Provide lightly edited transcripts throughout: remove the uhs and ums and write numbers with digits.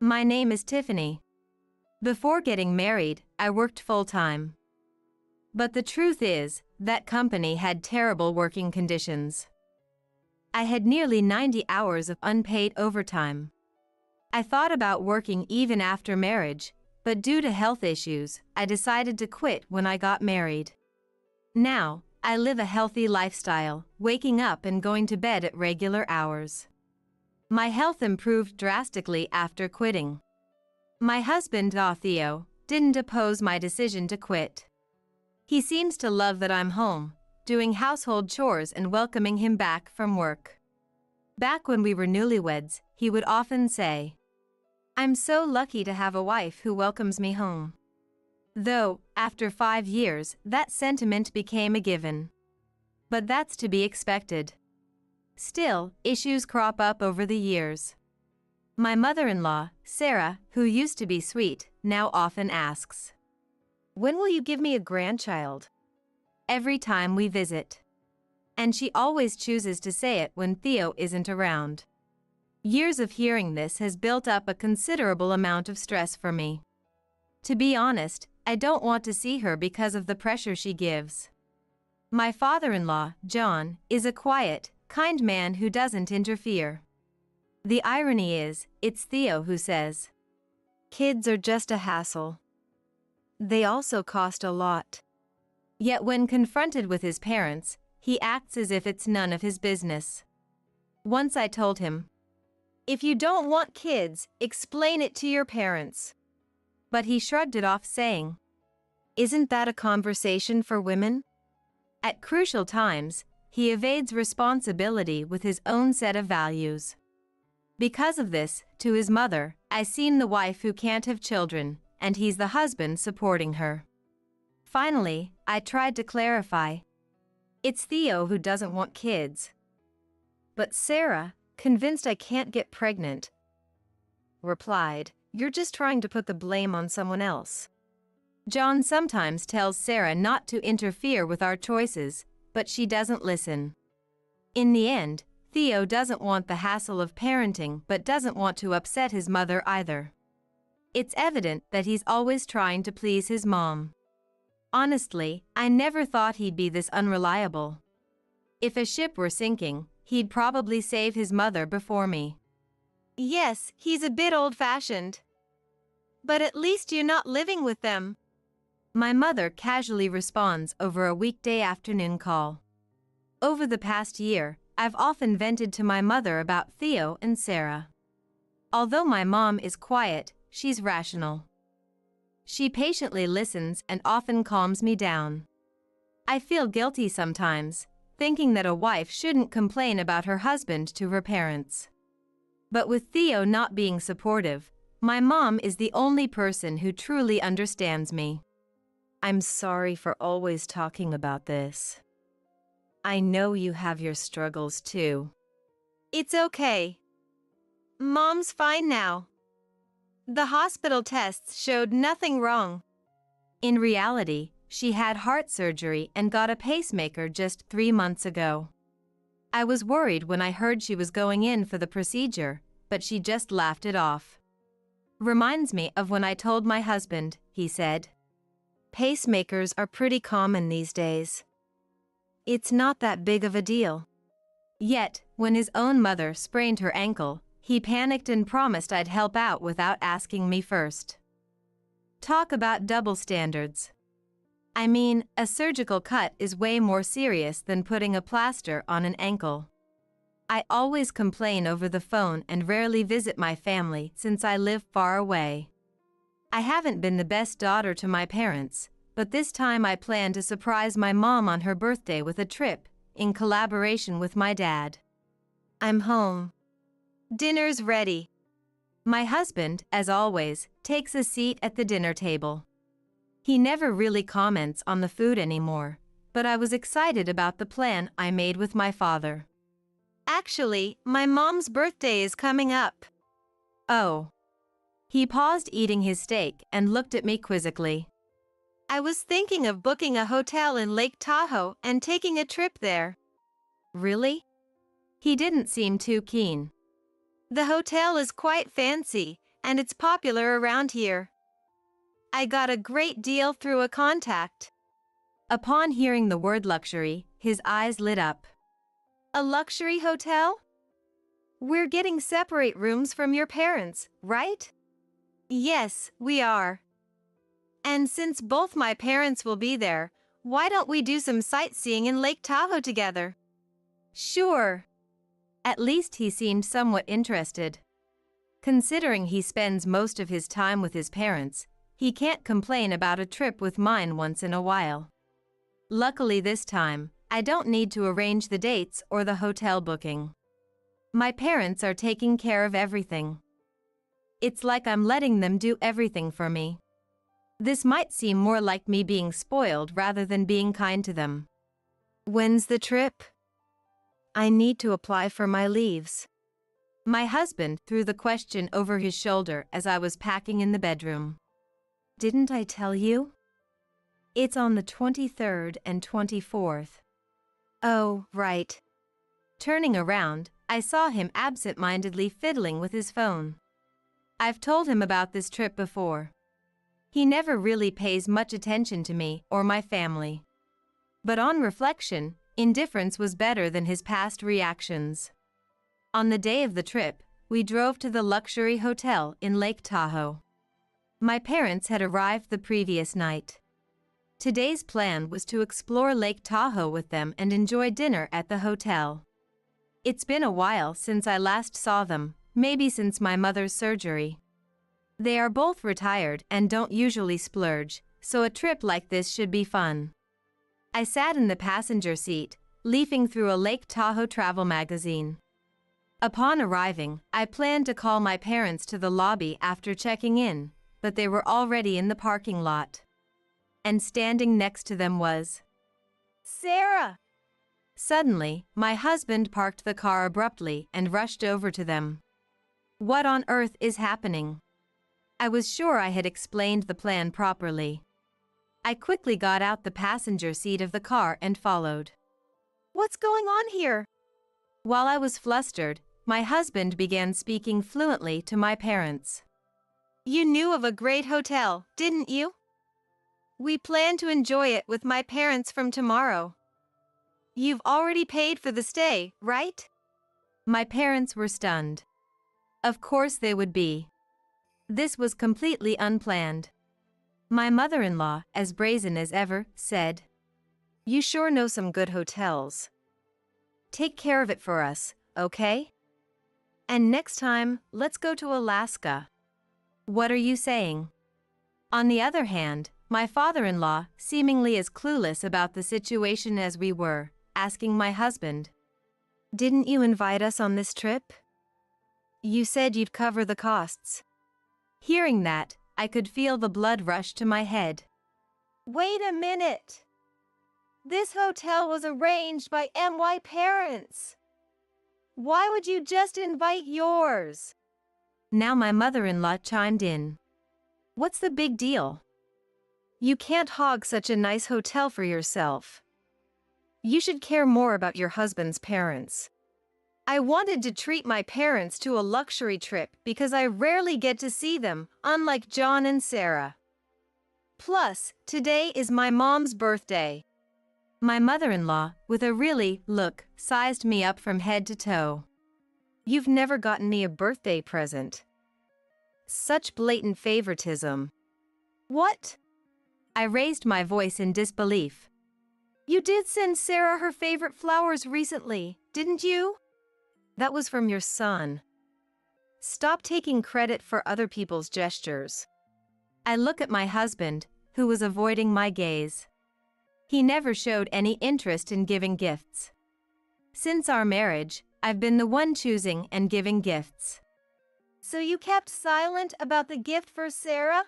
My name is Tiffany. Before getting married, I worked full-time. But the truth is, that company had terrible working conditions. I had nearly 90 hours of unpaid overtime. I thought about working even after marriage, but due to health issues, I decided to quit when I got married. Now, I live a healthy lifestyle, waking up and going to bed at regular hours. My health improved drastically after quitting. My husband, Theo, didn't oppose my decision to quit. He seems to love that I'm home, doing household chores and welcoming him back from work. Back when we were newlyweds, he would often say, "I'm so lucky to have a wife who welcomes me home." Though, after 5 years, that sentiment became a given. But that's to be expected. Still, issues crop up over the years. My mother-in-law, Sarah, who used to be sweet, now often asks, "When will you give me a grandchild?" Every time we visit. And she always chooses to say it when Theo isn't around. Years of hearing this has built up a considerable amount of stress for me. To be honest, I don't want to see her because of the pressure she gives. My father-in-law, John, is a quiet, kind man who doesn't interfere. The irony is, it's Theo who says, "Kids are just a hassle. They also cost a lot." Yet when confronted with his parents, he acts as if it's none of his business. Once I told him, "If you don't want kids, explain it to your parents." But he shrugged it off saying, "Isn't that a conversation for women?" At crucial times, he evades responsibility with his own set of values. Because of this, to his mother, I seem the wife who can't have children, and he's the husband supporting her. Finally, I tried to clarify. It's Theo who doesn't want kids. But Sarah, convinced I can't get pregnant, replied, "You're just trying to put the blame on someone else." John sometimes tells Sarah not to interfere with our choices, but she doesn't listen. In the end, Theo doesn't want the hassle of parenting but doesn't want to upset his mother either. It's evident that he's always trying to please his mom. Honestly, I never thought he'd be this unreliable. If a ship were sinking, he'd probably save his mother before me. "Yes, he's a bit old-fashioned. But at least you're not living with them," my mother casually responds over a weekday afternoon call. Over the past year, I've often vented to my mother about Theo and Sarah. Although my mom is quiet, she's rational. She patiently listens and often calms me down. I feel guilty sometimes, thinking that a wife shouldn't complain about her husband to her parents. But with Theo not being supportive, my mom is the only person who truly understands me. "I'm sorry for always talking about this. I know you have your struggles too." "It's okay. Mom's fine now. The hospital tests showed nothing wrong." In reality, she had heart surgery and got a pacemaker just 3 months ago. I was worried when I heard she was going in for the procedure, but she just laughed it off. "Reminds me of when I told my husband," he said. "Pacemakers are pretty common these days. It's not that big of a deal." Yet, when his own mother sprained her ankle, he panicked and promised I'd help out without asking me first. Talk about double standards. I mean, a surgical cut is way more serious than putting a plaster on an ankle. I always complain over the phone and rarely visit my family since I live far away. I haven't been the best daughter to my parents, but this time I plan to surprise my mom on her birthday with a trip, in collaboration with my dad. I'm home. Dinner's ready. My husband, as always, takes a seat at the dinner table. He never really comments on the food anymore, but I was excited about the plan I made with my father. "Actually, my mom's birthday is coming up." "Oh." He paused eating his steak and looked at me quizzically. "I was thinking of booking a hotel in Lake Tahoe and taking a trip there." "Really?" He didn't seem too keen. "The hotel is quite fancy, and it's popular around here. I got a great deal through a contact." Upon hearing the word luxury, his eyes lit up. "A luxury hotel? We're getting separate rooms from your parents, right?" "Yes, we are. And since both my parents will be there, why don't we do some sightseeing in Lake Tahoe together?" "Sure." At least he seemed somewhat interested. Considering he spends most of his time with his parents, he can't complain about a trip with mine once in a while. Luckily this time, I don't need to arrange the dates or the hotel booking. My parents are taking care of everything. It's like I'm letting them do everything for me. This might seem more like me being spoiled rather than being kind to them. "When's the trip?" "I need to apply for my leaves." My husband threw the question over his shoulder as I was packing in the bedroom. "Didn't I tell you? It's on the 23rd and 24th. "Oh, right." Turning around, I saw him absent-mindedly fiddling with his phone. I've told him about this trip before. He never really pays much attention to me or my family. But on reflection, indifference was better than his past reactions. On the day of the trip, we drove to the luxury hotel in Lake Tahoe. My parents had arrived the previous night. Today's plan was to explore Lake Tahoe with them and enjoy dinner at the hotel. It's been a while since I last saw them, maybe since my mother's surgery. They are both retired and don't usually splurge, so a trip like this should be fun. I sat in the passenger seat, leafing through a Lake Tahoe travel magazine. Upon arriving, I planned to call my parents to the lobby after checking in, but they were already in the parking lot. And standing next to them was Sarah. Suddenly, my husband parked the car abruptly and rushed over to them. What on earth is happening? I was sure I had explained the plan properly. I quickly got out the passenger seat of the car and followed. "What's going on here?" While I was flustered, my husband began speaking fluently to my parents. "You knew of a great hotel, didn't you? We plan to enjoy it with my parents from tomorrow. You've already paid for the stay, right?" My parents were stunned. Of course they would be. This was completely unplanned. My mother-in-law, as brazen as ever, said, "You sure know some good hotels. Take care of it for us, okay? And next time, let's go to Alaska." What are you saying? On the other hand, my father-in-law, seemingly as clueless about the situation as we were, asking my husband, "Didn't you invite us on this trip? You said you'd cover the costs." Hearing that, I could feel the blood rush to my head. "Wait a minute. This hotel was arranged by my parents. Why would you just invite yours?" Now my mother-in-law chimed in. "What's the big deal? You can't hog such a nice hotel for yourself. You should care more about your husband's parents." I wanted to treat my parents to a luxury trip because I rarely get to see them, unlike John and Sarah. Plus, today is my mom's birthday. My mother-in-law, with a really look, sized me up from head to toe. "You've never gotten me a birthday present." Such blatant favoritism. "What?" I raised my voice in disbelief. "You did send Sarah her favorite flowers recently, didn't you?" "That was from your son. Stop taking credit for other people's gestures." I look at my husband, who was avoiding my gaze. He never showed any interest in giving gifts. Since our marriage, I've been the one choosing and giving gifts. "So you kept silent about the gift for Sarah?"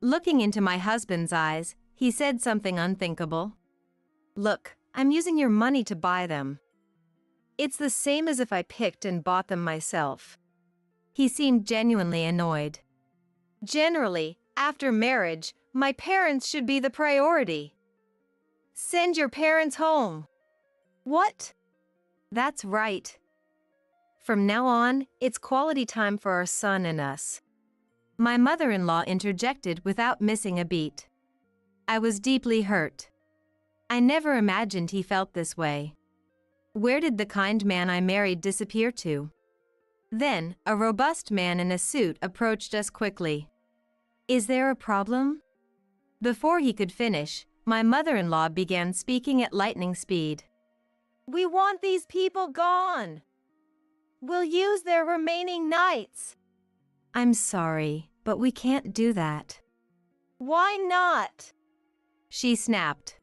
Looking into my husband's eyes, he said something unthinkable. "Look, I'm using your money to buy them. It's the same as if I picked and bought them myself." He seemed genuinely annoyed. "Generally, after marriage, my parents should be the priority. Send your parents home." "What?" "That's right. From now on, it's quality time for our son and us. My mother-in-law interjected without missing a beat. I was deeply hurt. I never imagined he felt this way. Where did the kind man I married disappear to? Then, a robust man in a suit approached us quickly. Is there a problem? Before he could finish, my mother-in-law began speaking at lightning speed. We want these people gone. We'll use their remaining nights. I'm sorry, but we can't do that. Why not? She snapped.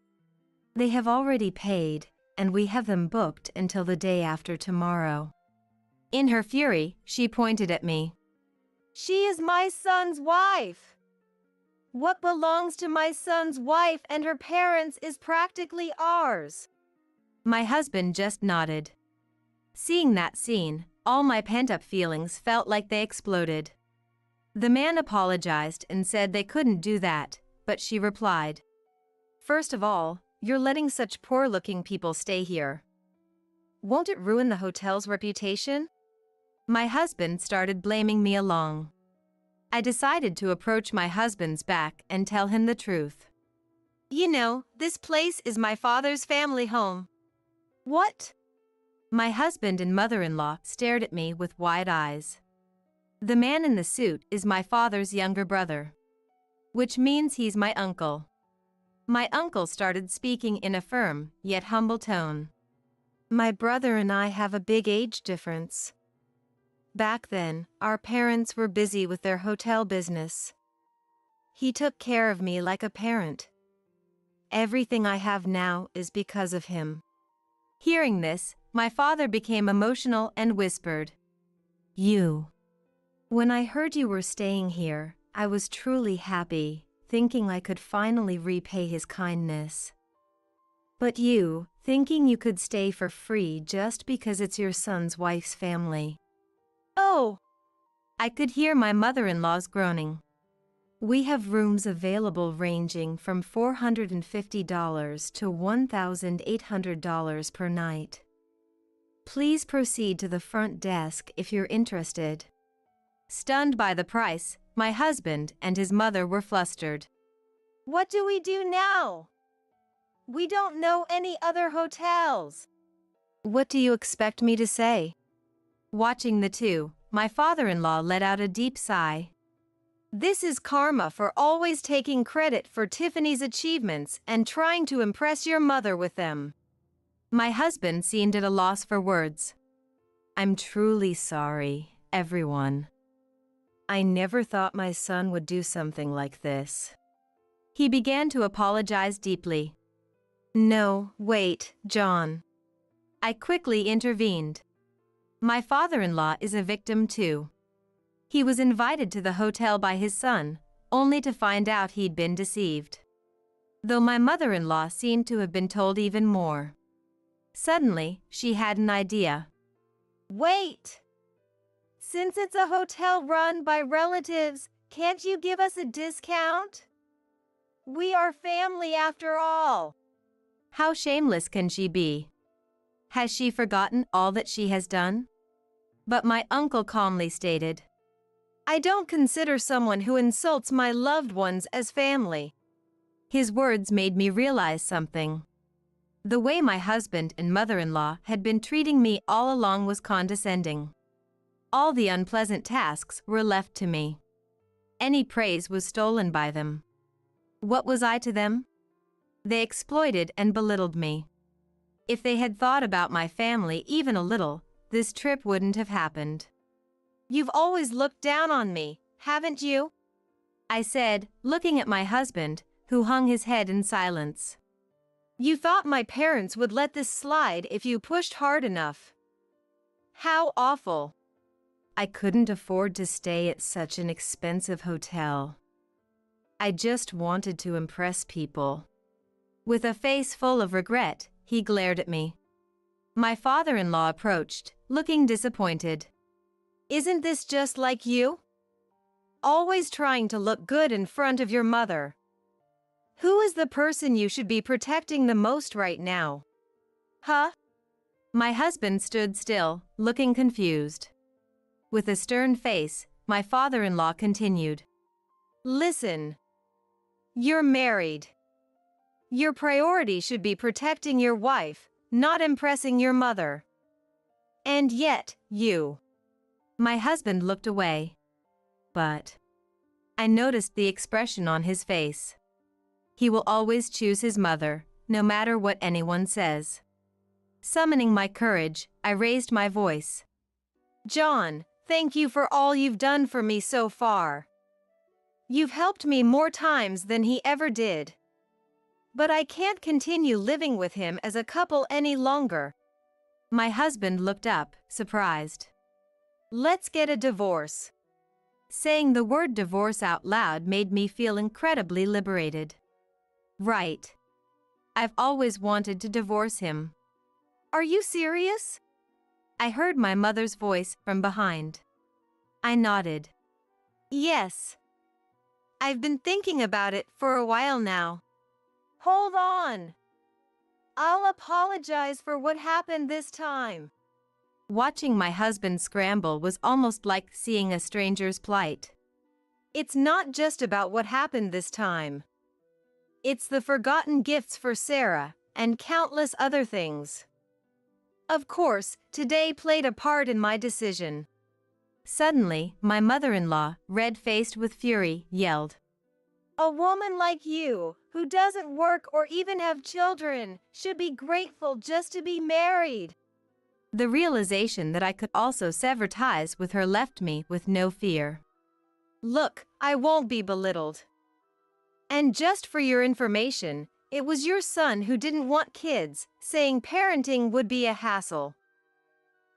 They have already paid, and we have them booked until the day after tomorrow. In her fury, she pointed at me. She is my son's wife. What belongs to my son's wife and her parents is practically ours. My husband just nodded. Seeing that scene, all my pent-up feelings felt like they exploded. The man apologized and said they couldn't do that, but she replied, First of all, you're letting such poor-looking people stay here. Won't it ruin the hotel's reputation? My husband started blaming me along. I decided to approach my husband's back and tell him the truth. You know, this place is my father's family home. What? My husband and mother-in-law stared at me with wide eyes. The man in the suit is my father's younger brother, which means he's my uncle. My uncle started speaking in a firm, yet humble tone. My brother and I have a big age difference. Back then, our parents were busy with their hotel business. He took care of me like a parent. Everything I have now is because of him. Hearing this, my father became emotional and whispered, You. When I heard you were staying here, I was truly happy, thinking I could finally repay his kindness. But you, thinking you could stay for free just because it's your son's wife's family. Oh! I could hear my mother-in-law's groaning. We have rooms available ranging from $450 to $1,800 per night. Please proceed to the front desk if you're interested. Stunned by the price, my husband and his mother were flustered. What do we do now? We don't know any other hotels. What do you expect me to say? Watching the two, my father-in-law let out a deep sigh. This is karma for always taking credit for Tiffany's achievements and trying to impress your mother with them. My husband seemed at a loss for words. I'm truly sorry, everyone. I never thought my son would do something like this. He began to apologize deeply. No, wait, John. I quickly intervened. My father-in-law is a victim too. He was invited to the hotel by his son, only to find out he'd been deceived. Though my mother-in-law seemed to have been told even more. Suddenly, she had an idea. Wait! Since it's a hotel run by relatives, can't you give us a discount? We are family after all. How shameless can she be? Has she forgotten all that she has done? But my uncle calmly stated, I don't consider someone who insults my loved ones as family. His words made me realize something. The way my husband and mother-in-law had been treating me all along was condescending. All the unpleasant tasks were left to me. Any praise was stolen by them. What was I to them? They exploited and belittled me. If they had thought about my family even a little, this trip wouldn't have happened. You've always looked down on me, haven't you? I said, looking at my husband, who hung his head in silence. You thought my parents would let this slide if you pushed hard enough. How awful. I couldn't afford to stay at such an expensive hotel. I just wanted to impress people. With a face full of regret, he glared at me. My father-in-law approached, looking disappointed. Isn't this just like you? Always trying to look good in front of your mother. Who is the person you should be protecting the most right now? Huh? My husband stood still, looking confused. With a stern face, my father-in-law continued. Listen. You're married. Your priority should be protecting your wife, not impressing your mother. And yet, you. My husband looked away. But I noticed the expression on his face. He will always choose his mother, no matter what anyone says. Summoning my courage, I raised my voice. John, thank you for all you've done for me so far. You've helped me more times than he ever did. But I can't continue living with him as a couple any longer. My husband looked up, surprised. Let's get a divorce. Saying the word divorce out loud made me feel incredibly liberated. Right. I've always wanted to divorce him. Are you serious? I heard my mother's voice from behind. I nodded. Yes. I've been thinking about it for a while now. Hold on. I'll apologize for what happened this time. Watching my husband scramble was almost like seeing a stranger's plight. It's not just about what happened this time. It's the forgotten gifts for Sarah, and countless other things. Of course, today played a part in my decision. Suddenly, my mother-in-law, red-faced with fury, yelled. A woman like you, who doesn't work or even have children, should be grateful just to be married. The realization that I could also sever ties with her left me with no fear. Look, I won't be belittled. And just for your information, it was your son who didn't want kids, saying parenting would be a hassle.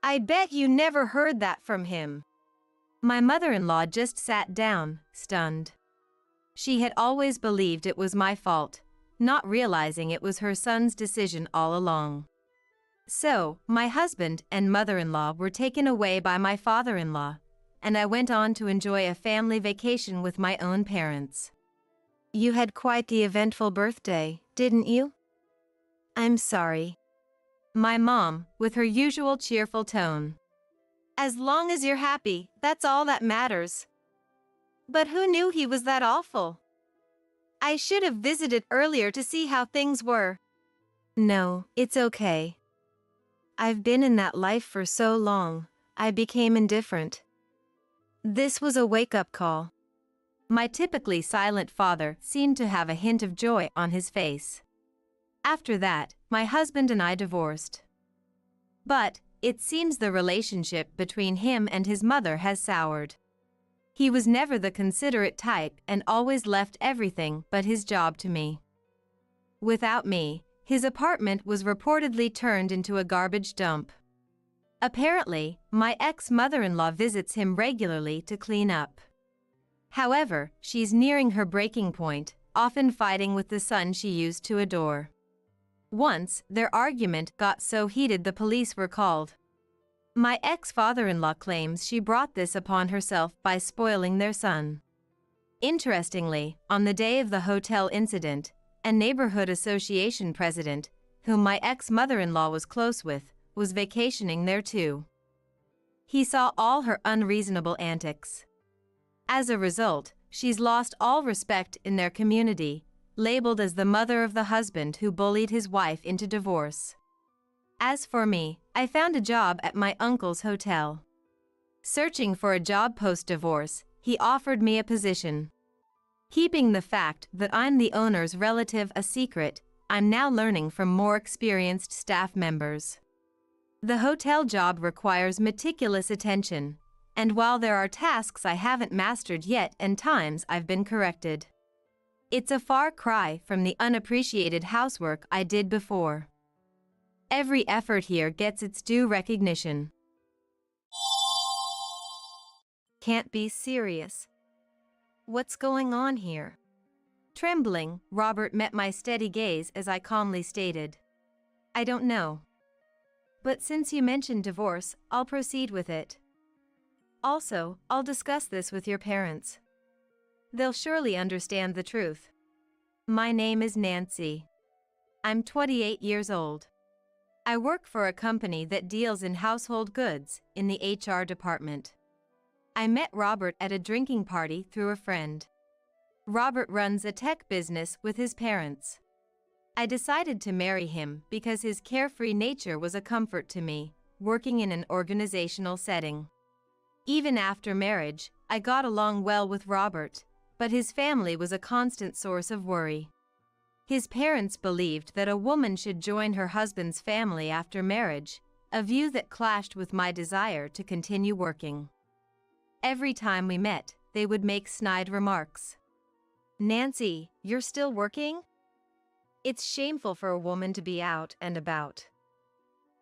I bet you never heard that from him. My mother-in-law just sat down, stunned. She had always believed it was my fault, not realizing it was her son's decision all along. So, my husband and mother-in-law were taken away by my father-in-law, and I went on to enjoy a family vacation with my own parents. You had quite the eventful birthday, didn't you? I'm sorry. My mom, with her usual cheerful tone. As long as you're happy, that's all that matters. But who knew he was that awful? I should have visited earlier to see how things were. No, it's okay. I've been in that life for so long, I became indifferent. This was a wake-up call. My typically silent father seemed to have a hint of joy on his face. After that, my husband and I divorced. But it seems the relationship between him and his mother has soured. He was never the considerate type and always left everything but his job to me. Without me, his apartment was reportedly turned into a garbage dump. Apparently, my ex-mother-in-law visits him regularly to clean up. However, she's nearing her breaking point, often fighting with the son she used to adore. Once, their argument got so heated the police were called. My ex-father-in-law claims she brought this upon herself by spoiling their son. Interestingly, on the day of the hotel incident, a neighborhood association president, whom my ex-mother-in-law was close with, was vacationing there too. He saw all her unreasonable antics. As a result, she's lost all respect in their community, labeled as the mother of the husband who bullied his wife into divorce. As for me, I found a job at my uncle's hotel. Searching for a job post-divorce, he offered me a position. Keeping the fact that I'm the owner's relative a secret, I'm now learning from more experienced staff members. The hotel job requires meticulous attention, and while there are tasks I haven't mastered yet and times I've been corrected, it's a far cry from the unappreciated housework I did before. Every effort here gets its due recognition. Can't be serious. What's going on here? Trembling, Robert met my steady gaze as I calmly stated, I don't know. But since you mentioned divorce, I'll proceed with it. Also, I'll discuss this with your parents. They'll surely understand the truth. My name is Nancy. I'm 28 years old. I work for a company that deals in household goods in the HR department. I met Robert at a drinking party through a friend. Robert runs a tech business with his parents. I decided to marry him because his carefree nature was a comfort to me, working in an organizational setting. Even after marriage, I got along well with Robert, but his family was a constant source of worry. His parents believed that a woman should join her husband's family after marriage, a view that clashed with my desire to continue working. Every time we met, they would make snide remarks. "Nancy, you're still working? It's shameful for a woman to be out and about.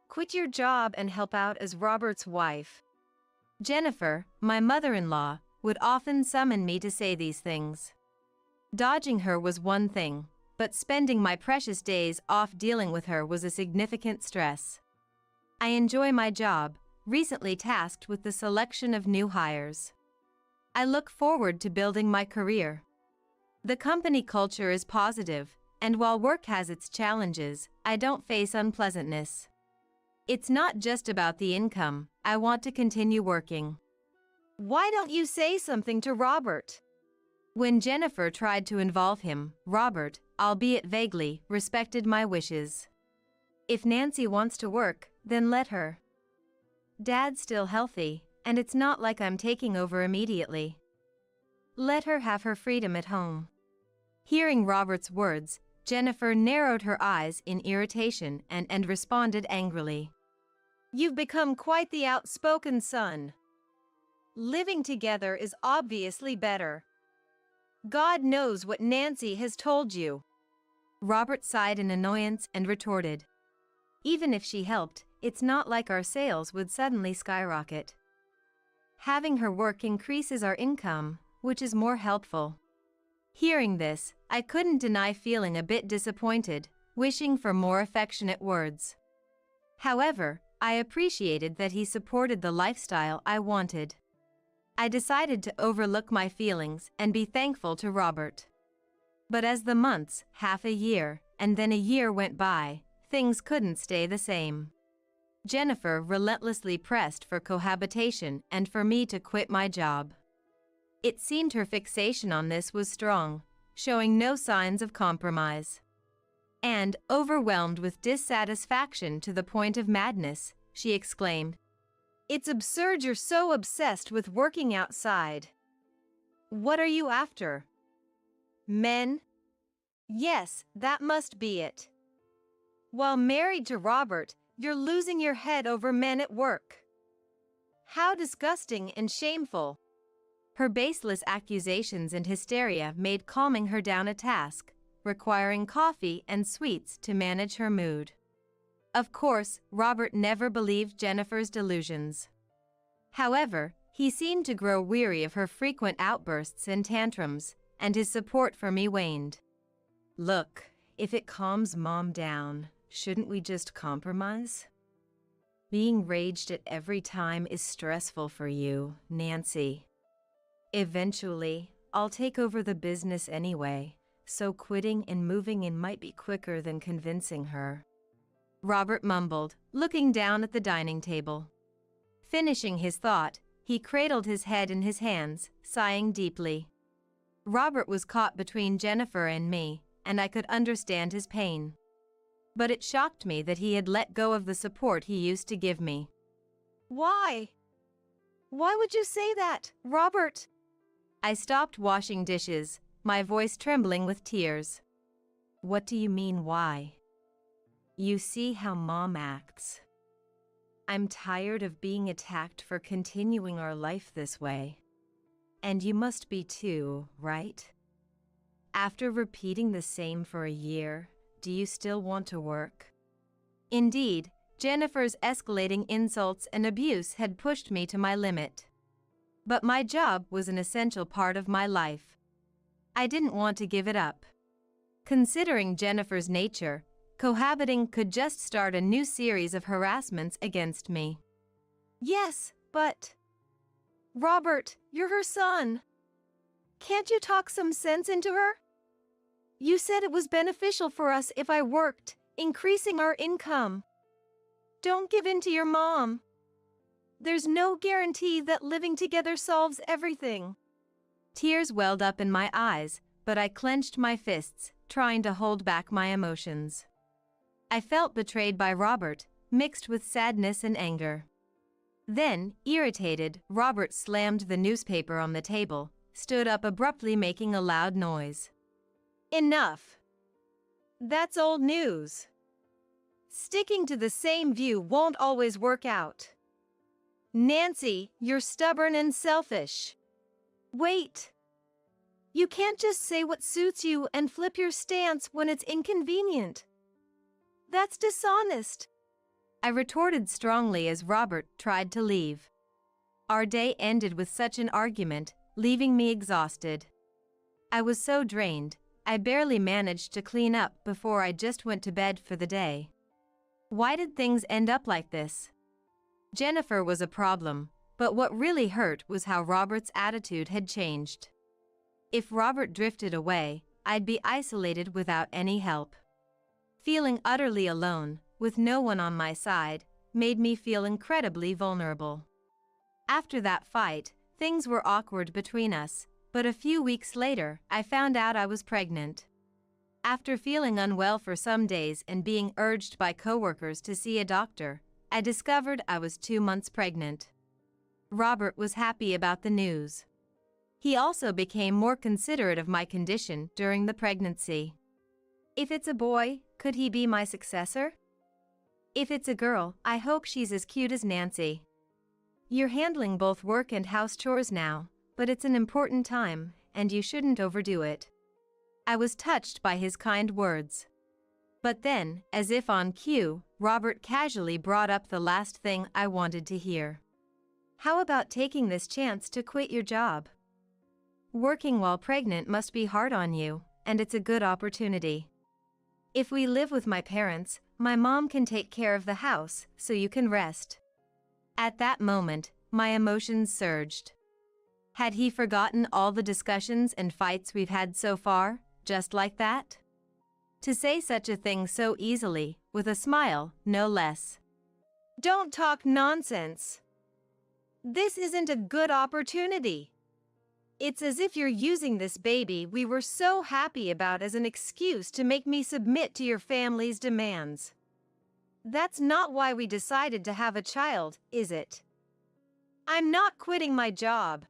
Quit your job and help out as Robert's wife." Jennifer, my mother-in-law, would often summon me to say these things. Dodging her was one thing, but spending my precious days off dealing with her was a significant stress. I enjoy my job, recently tasked with the selection of new hires. I look forward to building my career. The company culture is positive, and while work has its challenges, I don't face unpleasantness. It's not just about the income. I want to continue working. "Why don't you say something to Robert?" When Jennifer tried to involve him, Robert, albeit vaguely, respected my wishes. "If Nancy wants to work, then let her. Dad's still healthy, and it's not like I'm taking over immediately. Let her have her freedom at home." Hearing Robert's words, Jennifer narrowed her eyes in irritation and responded angrily. "You've become quite the outspoken son. Living together is obviously better. God knows what Nancy has told you." Robert sighed in annoyance and retorted, "Even if she helped, it's not like our sales would suddenly skyrocket. Having her work increases our income, which is more helpful." Hearing this, I couldn't deny feeling a bit disappointed, wishing for more affectionate words. However, I appreciated that he supported the lifestyle I wanted. I decided to overlook my feelings and be thankful to Robert. But as the months, half a year, and then a year went by, things couldn't stay the same. Jennifer relentlessly pressed for cohabitation and for me to quit my job. It seemed her fixation on this was strong, showing no signs of compromise. And, overwhelmed with dissatisfaction to the point of madness, she exclaimed, "It's absurd you're so obsessed with working outside. What are you after? Men? Yes, that must be it. While married to Robert, you're losing your head over men at work. How disgusting and shameful." Her baseless accusations and hysteria made calming her down a task, requiring coffee and sweets to manage her mood. Of course, Robert never believed Jennifer's delusions. However, he seemed to grow weary of her frequent outbursts and tantrums, and his support for me waned. "Look, if it calms Mom down, shouldn't we just compromise? Being raged at every time is stressful for you, Nancy. Eventually, I'll take over the business anyway, so quitting and moving in might be quicker than convincing her." Robert mumbled, looking down at the dining table. Finishing his thought, he cradled his head in his hands, sighing deeply. Robert was caught between Jennifer and me, and I could understand his pain. But it shocked me that he had let go of the support he used to give me. "Why? Why would you say that, Robert?" I stopped washing dishes, my voice trembling with tears. "What do you mean, why? You see how Mom acts. I'm tired of being attacked for continuing our life this way. And you must be too, right? After repeating the same for a year, do you still want to work?" Indeed, Jennifer's escalating insults and abuse had pushed me to my limit. But my job was an essential part of my life. I didn't want to give it up. Considering Jennifer's nature, cohabiting could just start a new series of harassments against me. "Yes, but... Robert, you're her son. Can't you talk some sense into her? You said it was beneficial for us if I worked, increasing our income. Don't give in to your mom." There's no guarantee that living together solves everything. Tears welled up in my eyes, but I clenched my fists, trying to hold back my emotions. I felt betrayed by Robert, mixed with sadness and anger. Then, irritated, Robert slammed the newspaper on the table, stood up abruptly, making a loud noise. Enough! That's old news. Sticking to the same view won't always work out. Nancy, you're stubborn and selfish. Wait. You can't just say what suits you and flip your stance when it's inconvenient. That's dishonest. I retorted strongly as Robert tried to leave. Our day ended with such an argument, leaving me exhausted. I was so drained, I barely managed to clean up before I just went to bed for the day. Why did things end up like this? Jennifer was a problem, but what really hurt was how Robert's attitude had changed. If Robert drifted away, I'd be isolated without any help. Feeling utterly alone, with no one on my side, made me feel incredibly vulnerable. After that fight, things were awkward between us, but a few weeks later, I found out I was pregnant. After feeling unwell for some days and being urged by coworkers to see a doctor, I discovered I was 2 months pregnant. Robert was happy about the news. He also became more considerate of my condition during the pregnancy. If it's a boy, could he be my successor? If it's a girl, I hope she's as cute as Nancy. You're handling both work and house chores now, but it's an important time, and you shouldn't overdo it. I was touched by his kind words. But then, as if on cue, Robert casually brought up the last thing I wanted to hear. How about taking this chance to quit your job? Working while pregnant must be hard on you, and it's a good opportunity. If we live with my parents, my mom can take care of the house, so you can rest. At that moment, my emotions surged. Had he forgotten all the discussions and fights we've had so far, just like that? To say such a thing so easily, with a smile, no less. Don't talk nonsense. This isn't a good opportunity. It's as if you're using this baby we were so happy about as an excuse to make me submit to your family's demands. That's not why we decided to have a child, is it? I'm not quitting my job.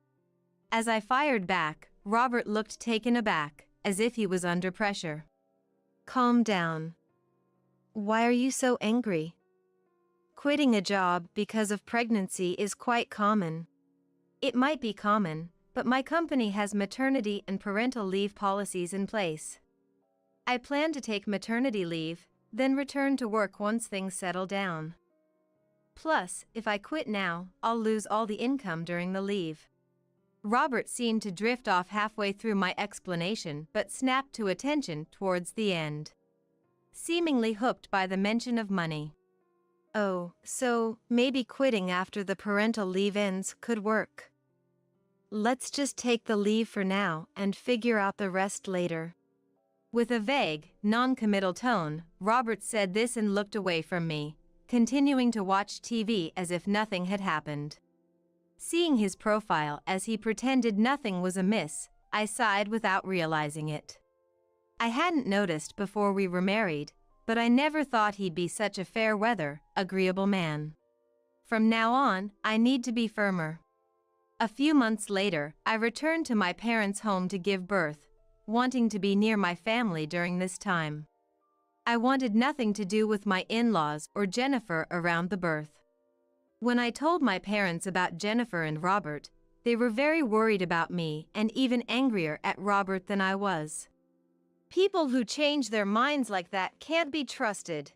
As I fired back, Robert looked taken aback, as if he was under pressure. Calm down. Why are you so angry? Quitting a job because of pregnancy is quite common. It might be common, but my company has maternity and parental leave policies in place. I plan to take maternity leave, then return to work once things settle down. Plus, if I quit now, I'll lose all the income during the leave. Robert seemed to drift off halfway through my explanation but snapped to attention towards the end. Seemingly hooked by the mention of money. Oh, so maybe quitting after the parental leave ends could work. Let's just take the leave for now and figure out the rest later. With a vague, non-committal tone, Robert said this and looked away from me, continuing to watch TV as if nothing had happened. Seeing his profile as he pretended nothing was amiss, I sighed without realizing it. I hadn't noticed before we were married, but I never thought he'd be such a fair-weather, agreeable man. From now on, I need to be firmer. A few months later, I returned to my parents' home to give birth, wanting to be near my family during this time. I wanted nothing to do with my in-laws or Jennifer around the birth. When I told my parents about Jennifer and Robert, they were very worried about me and even angrier at Robert than I was. People who change their minds like that can't be trusted.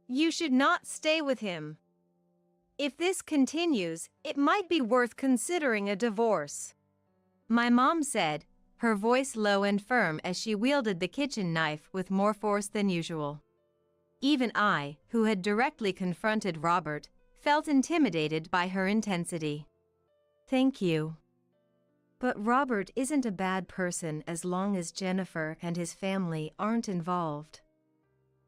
You should not stay with him. If this continues, it might be worth considering a divorce. My mom said, her voice low and firm as she wielded the kitchen knife with more force than usual. Even I, who had directly confronted Robert, felt intimidated by her intensity. Thank you. But Robert isn't a bad person as long as Jennifer and his family aren't involved.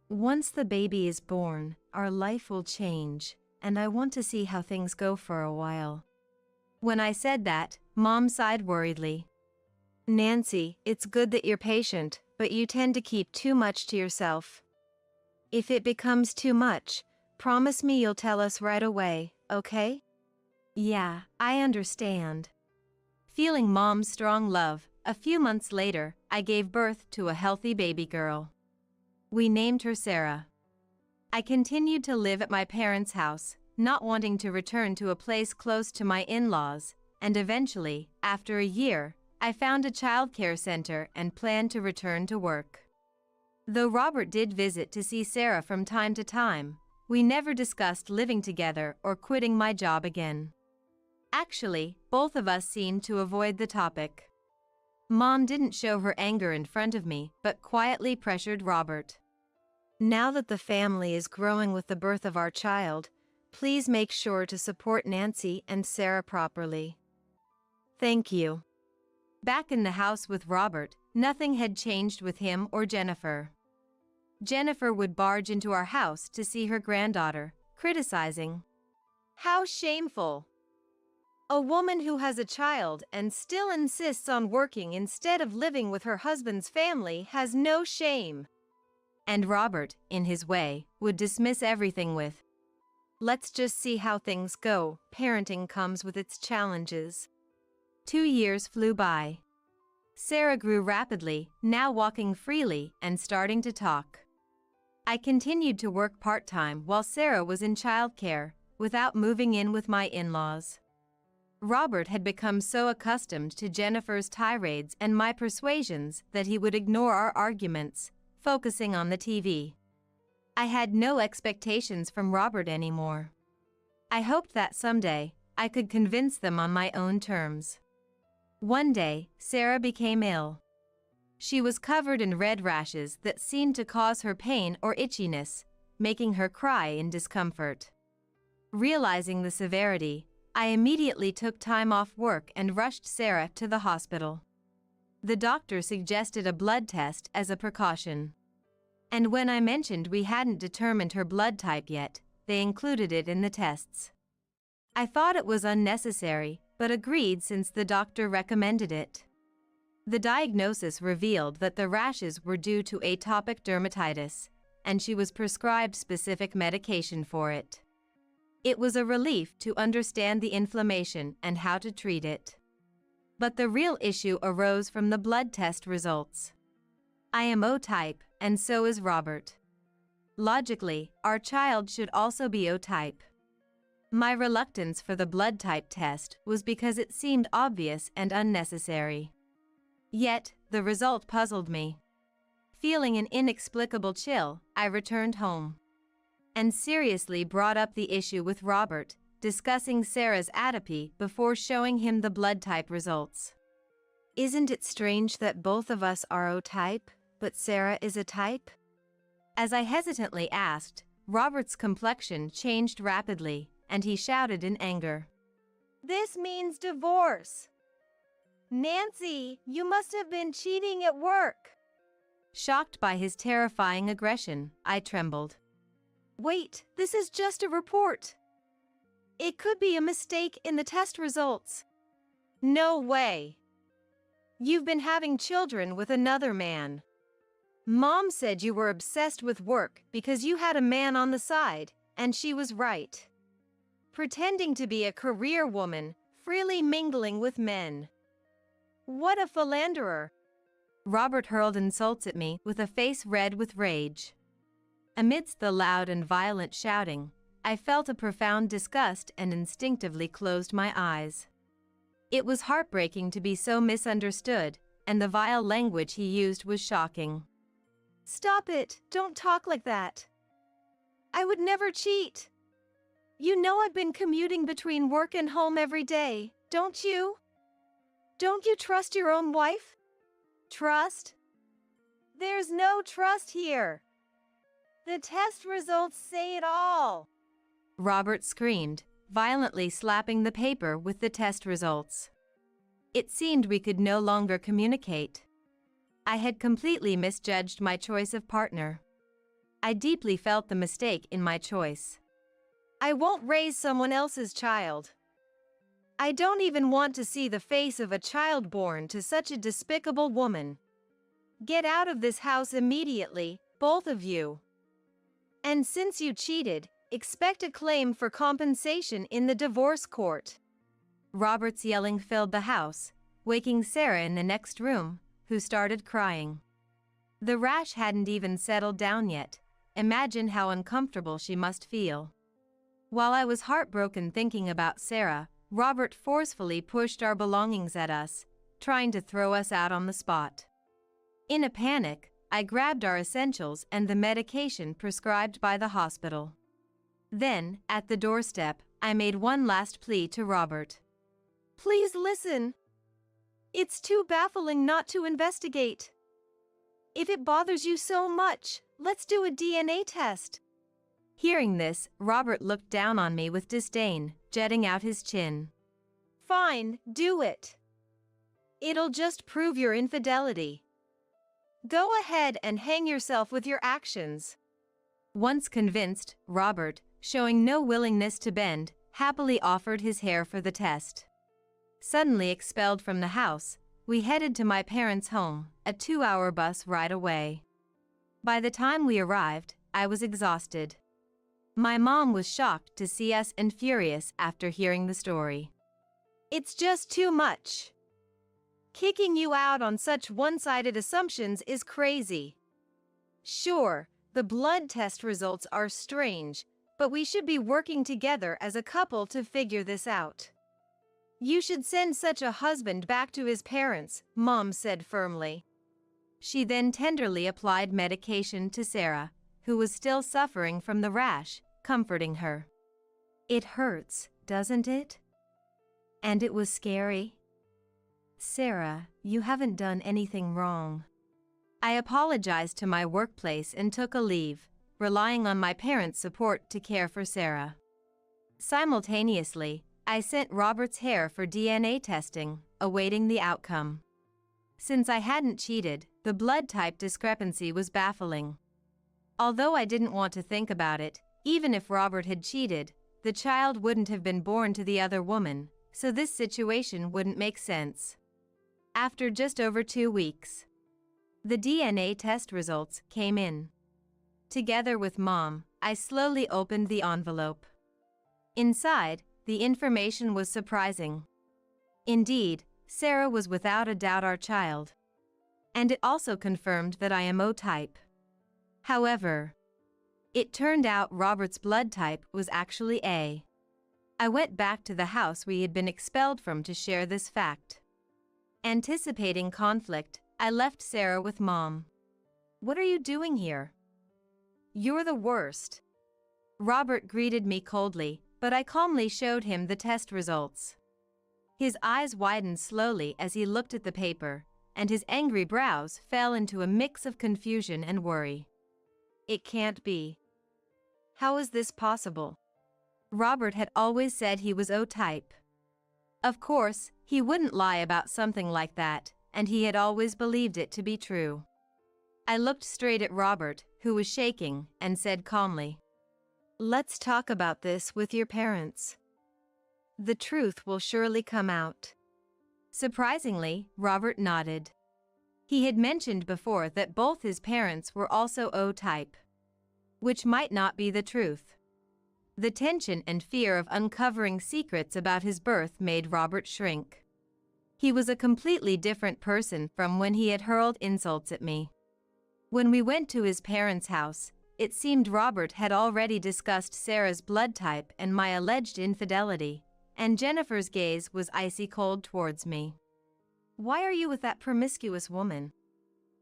Once the baby is born, our life will change, and I want to see how things go for a while. When I said that, Mom sighed worriedly. Nancy, it's good that you're patient, but you tend to keep too much to yourself. If it becomes too much, promise me you'll tell us right away, okay? Yeah, I understand. Feeling Mom's strong love, a few months later, I gave birth to a healthy baby girl. We named her Sarah. I continued to live at my parents' house, not wanting to return to a place close to my in-laws, and eventually, after a year, I found a childcare center and planned to return to work. Though Robert did visit to see Sarah from time to time, we never discussed living together or quitting my job again. Actually, both of us seemed to avoid the topic. Mom didn't show her anger in front of me, but quietly pressured Robert. Now that the family is growing with the birth of our child, please make sure to support Nancy and Sarah properly. Thank you. Back in the house with Robert, nothing had changed with him or Jennifer. Jennifer would barge into our house to see her granddaughter, criticizing. How shameful! A woman who has a child and still insists on working instead of living with her husband's family has no shame. And Robert, in his way, would dismiss everything with, let's just see how things go, parenting comes with its challenges. 2 years flew by. Sarah grew rapidly, now walking freely and starting to talk. I continued to work part-time while Sarah was in childcare, without moving in with my in-laws. Robert had become so accustomed to Jennifer's tirades and my persuasions that he would ignore our arguments, focusing on the TV. I had no expectations from Robert anymore. I hoped that someday, I could convince them on my own terms. One day, Sarah became ill. She was covered in red rashes that seemed to cause her pain or itchiness, making her cry in discomfort. Realizing the severity, I immediately took time off work and rushed Sarah to the hospital. The doctor suggested a blood test as a precaution. And when I mentioned we hadn't determined her blood type yet, they included it in the tests. I thought it was unnecessary, but agreed since the doctor recommended it. The diagnosis revealed that the rashes were due to atopic dermatitis, and she was prescribed specific medication for it. It was a relief to understand the inflammation and how to treat it. But the real issue arose from the blood test results. I am O-type, and so is Robert. Logically, our child should also be O-type. My reluctance for the blood type test was because it seemed obvious and unnecessary. Yet, the result puzzled me. Feeling an inexplicable chill, I returned home and seriously brought up the issue with Robert, discussing Sarah's atopy before showing him the blood type results. Isn't it strange that both of us are O-type, but Sarah is a type? As I hesitantly asked, Robert's complexion changed rapidly, and he shouted in anger. This means divorce! Nancy, you must have been cheating at work! Shocked by his terrifying aggression, I trembled. Wait, this is just a report. It could be a mistake in the test results. No way. You've been having children with another man. Mom said you were obsessed with work because you had a man on the side, and she was right. Pretending to be a career woman, freely mingling with men. What a philanderer. Robert hurled insults at me with a face red with rage. Amidst the loud and violent shouting, I felt a profound disgust and instinctively closed my eyes. It was heartbreaking to be so misunderstood, and the vile language he used was shocking. Stop it! Don't talk like that! I would never cheat! You know I've been commuting between work and home every day, don't you? Don't you trust your own wife? Trust? There's no trust here! The test results say it all! Robert screamed, violently slapping the paper with the test results. It seemed we could no longer communicate. I had completely misjudged my choice of partner. I deeply felt the mistake in my choice. I won't raise someone else's child. I don't even want to see the face of a child born to such a despicable woman. Get out of this house immediately, both of you. And since you cheated, expect a claim for compensation in the divorce court." Robert's yelling filled the house, waking Sarah in the next room, who started crying. The rash hadn't even settled down yet. Imagine how uncomfortable she must feel. While I was heartbroken thinking about Sarah, Robert forcefully pushed our belongings at us, trying to throw us out on the spot. In a panic, I grabbed our essentials and the medication prescribed by the hospital. Then, at the doorstep, I made one last plea to Robert. "Please listen. It's too baffling not to investigate. If it bothers you so much, let's do a DNA test." Hearing this, Robert looked down on me with disdain, jetting out his chin. "Fine, do it. It'll just prove your infidelity. Go ahead and hang yourself with your actions." Once convinced, Robert, showing no willingness to bend, happily offered his hair for the test. Suddenly expelled from the house, we headed to my parents' home, a 2-hour bus ride away. By the time we arrived, I was exhausted. My mom was shocked to see us and furious after hearing the story. "It's just too much. Kicking you out on such one-sided assumptions is crazy. Sure, the blood test results are strange, but we should be working together as a couple to figure this out. You should send such a husband back to his parents," Mom said firmly. She then tenderly applied medication to Sarah, who was still suffering from the rash, comforting her. "It hurts, doesn't it? And it was scary. Sarah, you haven't done anything wrong." I apologized to my workplace and took a leave, relying on my parents' support to care for Sarah. Simultaneously, I sent Robert's hair for DNA testing, awaiting the outcome. Since I hadn't cheated, the blood type discrepancy was baffling. Although I didn't want to think about it, even if Robert had cheated, the child wouldn't have been born to the other woman, so this situation wouldn't make sense. After just over 2 weeks, the DNA test results came in. Together with Mom, I slowly opened the envelope. Inside, the information was surprising. Indeed, Sarah was without a doubt our child. And it also confirmed that I am O-type. However, it turned out Robert's blood type was actually A. I went back to the house we had been expelled from to share this fact. Anticipating conflict, I left Sarah with Mom. "What are you doing here? You're the worst." Robert greeted me coldly, but I calmly showed him the test results. His eyes widened slowly as he looked at the paper, and his angry brows fell into a mix of confusion and worry. "It can't be. How is this possible?" Robert had always said he was O-type. Of course, he wouldn't lie about something like that, and he had always believed it to be true. I looked straight at Robert, who was shaking, and said calmly, "Let's talk about this with your parents. The truth will surely come out." Surprisingly, Robert nodded. He had mentioned before that both his parents were also O-type, which might not be the truth. The tension and fear of uncovering secrets about his birth made Robert shrink. He was a completely different person from when he had hurled insults at me. When we went to his parents' house, it seemed Robert had already discussed Sarah's blood type and my alleged infidelity, and Jennifer's gaze was icy cold towards me. "Why are you with that promiscuous woman?"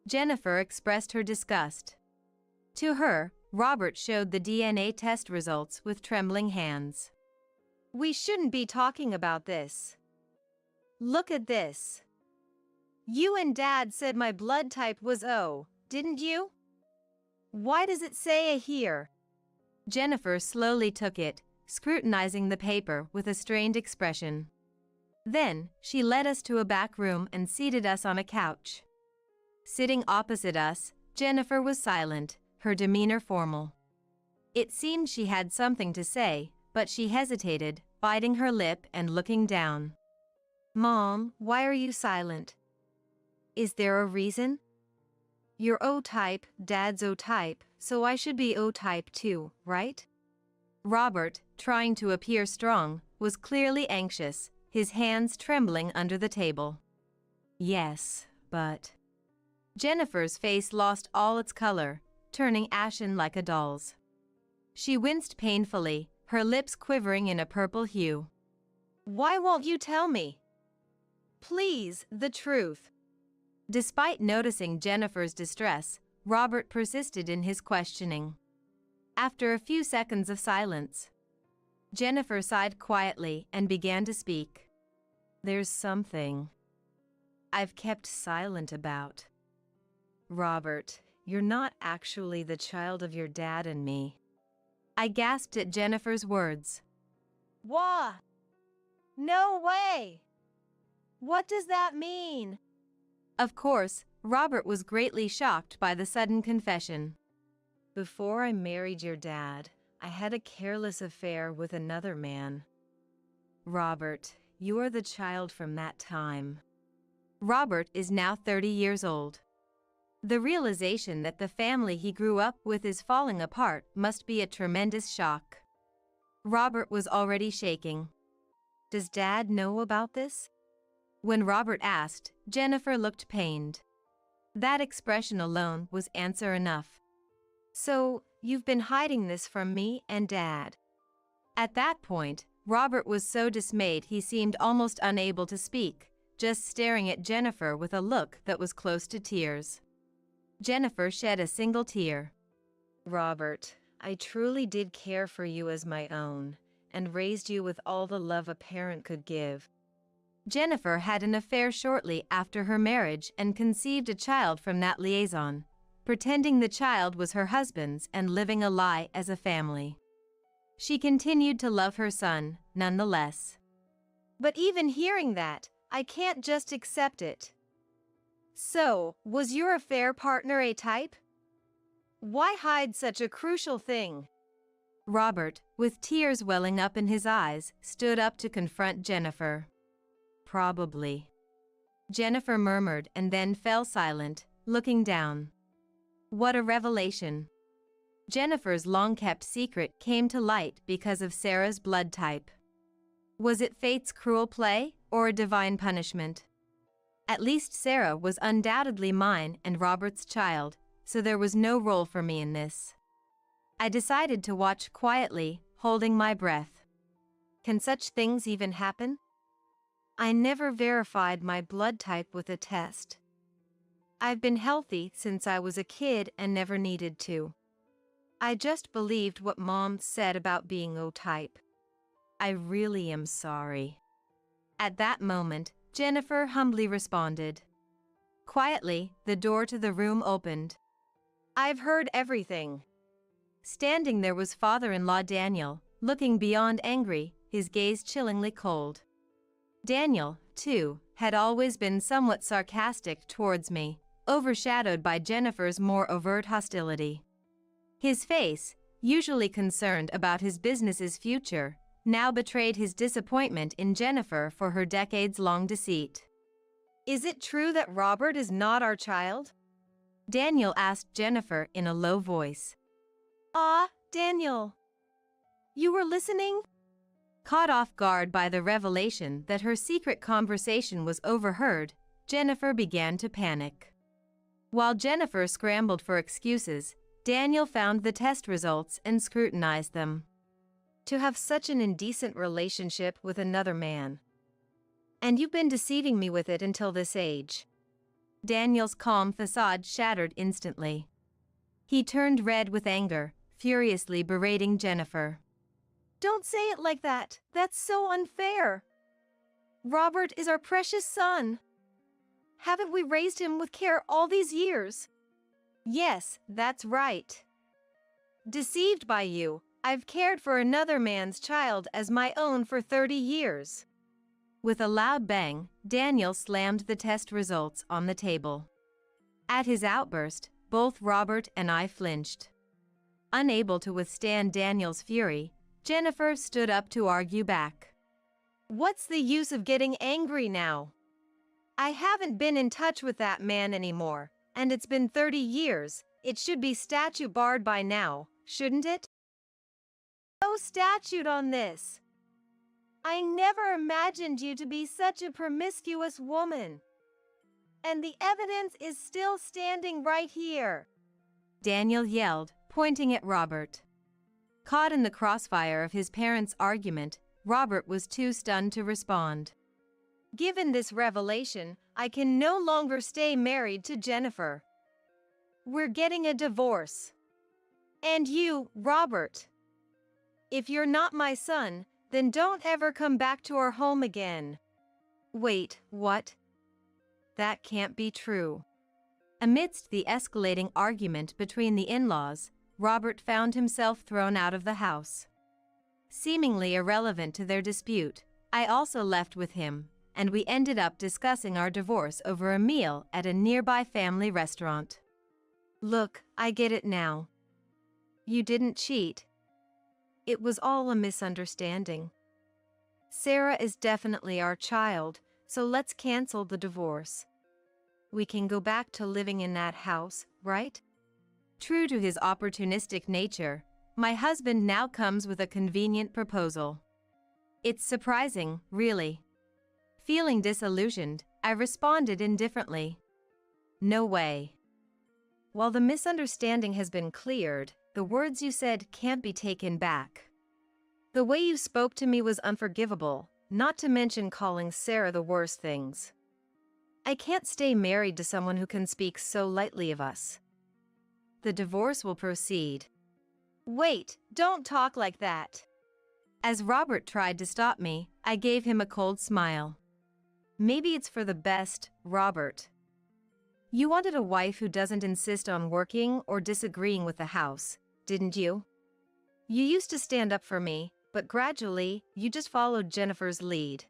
Jennifer expressed her disgust. To her, Robert showed the DNA test results with trembling hands. "We shouldn't be talking about this. Look at this. You and Dad said my blood type was O, didn't you? Why does it say A here?" Jennifer slowly took it, scrutinizing the paper with a strained expression. Then, she led us to a back room and seated us on a couch. Sitting opposite us, Jennifer was silent, her demeanor formal. It seemed she had something to say, but she hesitated, biting her lip and looking down. "Mom, why are you silent? Is there a reason? You're O-type, Dad's O-type, so I should be O-type too, right?" Robert, trying to appear strong, was clearly anxious, his hands trembling under the table. "Yes, but..." Jennifer's face lost all its color, turning ashen like a doll's. She winced painfully, her lips quivering in a purple hue. "Why won't you tell me? Please, the truth." Despite noticing Jennifer's distress, Robert persisted in his questioning. After a few seconds of silence, Jennifer sighed quietly and began to speak. "There's something I've kept silent about. Robert, you're not actually the child of your dad and me." I gasped at Jennifer's words. "What? No way! What does that mean?" Of course, Robert was greatly shocked by the sudden confession. "Before I married your dad, I had a careless affair with another man. Robert, you are the child from that time." Robert is now 30 years old. The realization that the family he grew up with is falling apart must be a tremendous shock. Robert was already shaking. "Does Dad know about this?" When Robert asked, Jennifer looked pained. That expression alone was answer enough. "So, you've been hiding this from me and Dad?" At that point, Robert was so dismayed he seemed almost unable to speak, just staring at Jennifer with a look that was close to tears. Jennifer shed a single tear. "Robert, I truly did care for you as my own, and raised you with all the love a parent could give." Jennifer had an affair shortly after her marriage and conceived a child from that liaison, pretending the child was her husband's and living a lie as a family. She continued to love her son, nonetheless. "But even hearing that, I can't just accept it. So, was your affair partner a type? Why hide such a crucial thing?" Robert, with tears welling up in his eyes, stood up to confront Jennifer. "Probably," Jennifer murmured and then fell silent, looking down. What a revelation. Jennifer's long-kept secret came to light because of Sarah's blood type. Was it fate's cruel play, or a divine punishment? At least Sarah was undoubtedly mine and Robert's child, so there was no role for me in this. I decided to watch quietly, holding my breath. Can such things even happen? I never verified my blood type with a test. I've been healthy since I was a kid and never needed to. I just believed what Mom said about being O-type. I really am sorry." At that moment, Jennifer humbly responded. Quietly, the door to the room opened. "I've heard everything." Standing there was father-in-law Daniel, looking beyond angry, his gaze chillingly cold. Daniel, too, had always been somewhat sarcastic towards me, overshadowed by Jennifer's more overt hostility. His face, usually concerned about his business's future, now betrayed his disappointment in Jennifer for her decades-long deceit. "Is it true that Robert is not our child?" Daniel asked Jennifer in a low voice. Daniel. You were listening?" Caught off guard by the revelation that her secret conversation was overheard, Jennifer began to panic. While Jennifer scrambled for excuses, Daniel found the test results and scrutinized them. "To have such an indecent relationship with another man. And you've been deceiving me with it until this age." Daniel's calm facade shattered instantly. He turned red with anger, furiously berating Jennifer. "Don't say it like that. That's so unfair. Robert is our precious son. Haven't we raised him with care all these years?" "Yes, that's right. Deceived by you, I've cared for another man's child as my own for 30 years. With a loud bang, Daniel slammed the test results on the table. At his outburst, both Robert and I flinched. Unable to withstand Daniel's fury, Jennifer stood up to argue back. What's the use of getting angry now? I haven't been in touch with that man anymore, and it's been 30 years. It should be statute barred by now, shouldn't it? No statute on this. I never imagined you to be such a promiscuous woman. And the evidence is still standing right here, Daniel yelled, pointing at Robert. Caught in the crossfire of his parents' argument, Robert was too stunned to respond. Given this revelation, I can no longer stay married to Jennifer. We're getting a divorce. And you, Robert. If you're not my son, then don't ever come back to our home again. Wait, what? That can't be true. Amidst the escalating argument between the in-laws, Robert found himself thrown out of the house. Seemingly irrelevant to their dispute, I also left with him, and we ended up discussing our divorce over a meal at a nearby family restaurant. Look, I get it now. You didn't cheat. It was all a misunderstanding. Sarah is definitely our child, so let's cancel the divorce. We can go back to living in that house, right? True to his opportunistic nature, my husband now comes with a convenient proposal. It's surprising, really. Feeling disillusioned, I responded indifferently. No way. While the misunderstanding has been cleared, the words you said can't be taken back. The way you spoke to me was unforgivable, not to mention calling Sarah the worst things. I can't stay married to someone who can speak so lightly of us. The divorce will proceed. Wait, don't talk like that. As Robert tried to stop me, I gave him a cold smile. Maybe it's for the best, Robert. You wanted a wife who doesn't insist on working or disagreeing with the house, didn't you? You used to stand up for me, but gradually, you just followed Jennifer's lead.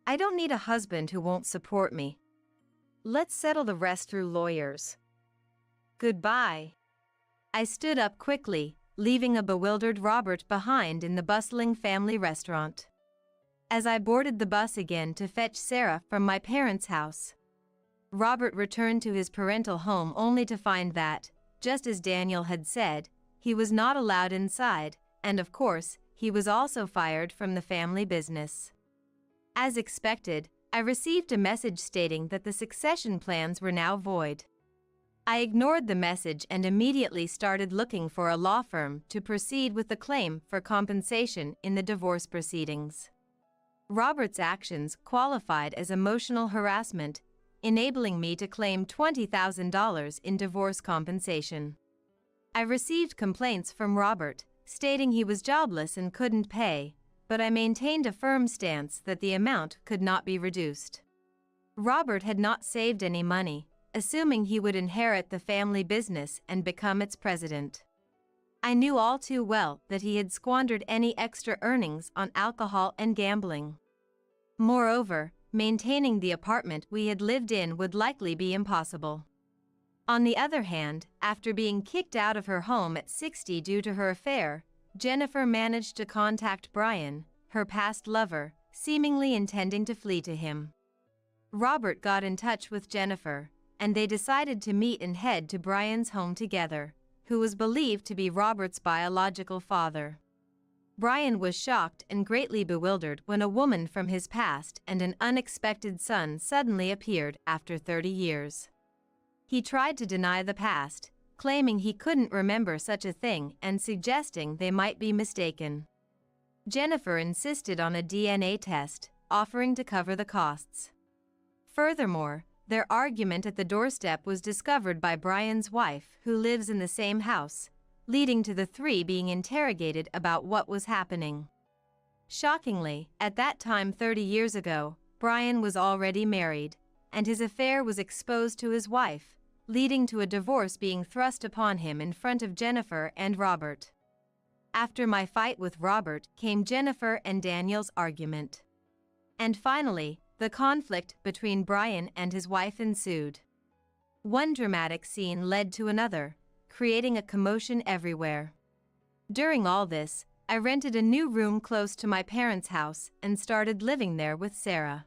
I don't need a husband who won't support me. Let's settle the rest through lawyers. Goodbye. I stood up quickly, leaving a bewildered Robert behind in the bustling family restaurant. As I boarded the bus again to fetch Sarah from my parents' house, Robert returned to his parental home only to find that, just as Daniel had said, he was not allowed inside, and of course, he was also fired from the family business. As expected, I received a message stating that the succession plans were now void. I ignored the message and immediately started looking for a law firm to proceed with the claim for compensation in the divorce proceedings. Robert's actions qualified as emotional harassment, enabling me to claim $20,000 in divorce compensation. I received complaints from Robert, stating he was jobless and couldn't pay, but I maintained a firm stance that the amount could not be reduced. Robert had not saved any money, assuming he would inherit the family business and become its president. I knew all too well that he had squandered any extra earnings on alcohol and gambling. Moreover, maintaining the apartment we had lived in would likely be impossible. On the other hand, after being kicked out of her home at 60 due to her affair, Jennifer managed to contact Brian, her past lover, seemingly intending to flee to him. Robert got in touch with Jennifer, and they decided to meet and head to Brian's home together, who was believed to be Robert's biological father. Brian was shocked and greatly bewildered when a woman from his past and an unexpected son suddenly appeared after 30 years. He tried to deny the past, claiming he couldn't remember such a thing and suggesting they might be mistaken. Jennifer insisted on a DNA test, offering to cover the costs. Furthermore, their argument at the doorstep was discovered by Brian's wife, who lives in the same house, leading to the three being interrogated about what was happening. Shockingly, at that time 30 years ago, Brian was already married, and his affair was exposed to his wife, leading to a divorce being thrust upon him in front of Jennifer and Robert. After my fight with Robert came Jennifer and Daniel's argument. And finally, the conflict between Brian and his wife ensued. One dramatic scene led to another, creating a commotion everywhere. During all this, I rented a new room close to my parents' house and started living there with Sarah.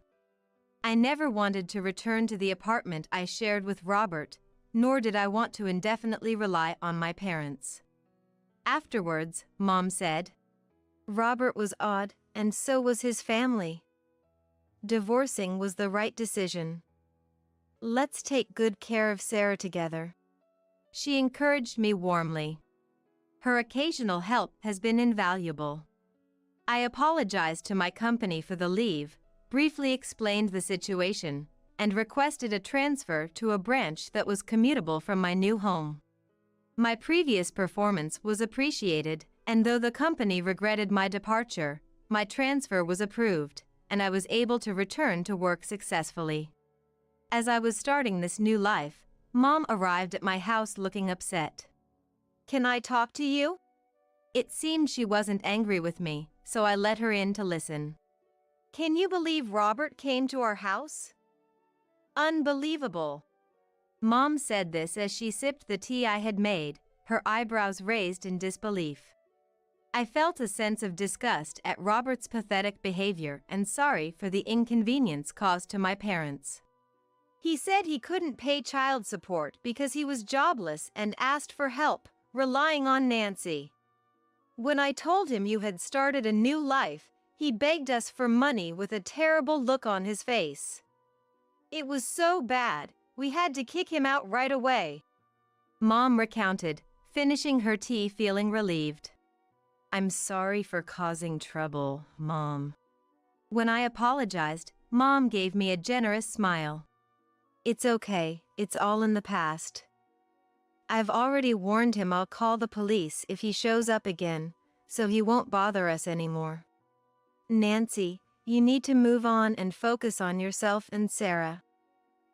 I never wanted to return to the apartment I shared with Robert, nor did I want to indefinitely rely on my parents. Afterwards, Mom said, "Robert was odd, and so was his family. Divorcing was the right decision. Let's take good care of Sarah together." She encouraged me warmly. Her occasional help has been invaluable. I apologized to my company for the leave, briefly explained the situation, and requested a transfer to a branch that was commutable from my new home. My previous performance was appreciated, and though the company regretted my departure, my transfer was approved, and I was able to return to work successfully. As I was starting this new life, Mom arrived at my house looking upset. "Can I talk to you?" It seemed she wasn't angry with me, so I let her in to listen. "Can you believe Robert came to our house? Unbelievable." Mom said this as she sipped the tea I had made, her eyebrows raised in disbelief. I felt a sense of disgust at Robert's pathetic behavior and sorry for the inconvenience caused to my parents. "He said he couldn't pay child support because he was jobless and asked for help, relying on Nancy. When I told him you had started a new life, he begged us for money with a terrible look on his face. It was so bad, we had to kick him out right away." Mom recounted, finishing her tea feeling relieved. "I'm sorry for causing trouble, Mom." When I apologized, Mom gave me a generous smile. "It's okay, it's all in the past. I've already warned him I'll call the police if he shows up again, so he won't bother us anymore. Nancy, you need to move on and focus on yourself and Sarah."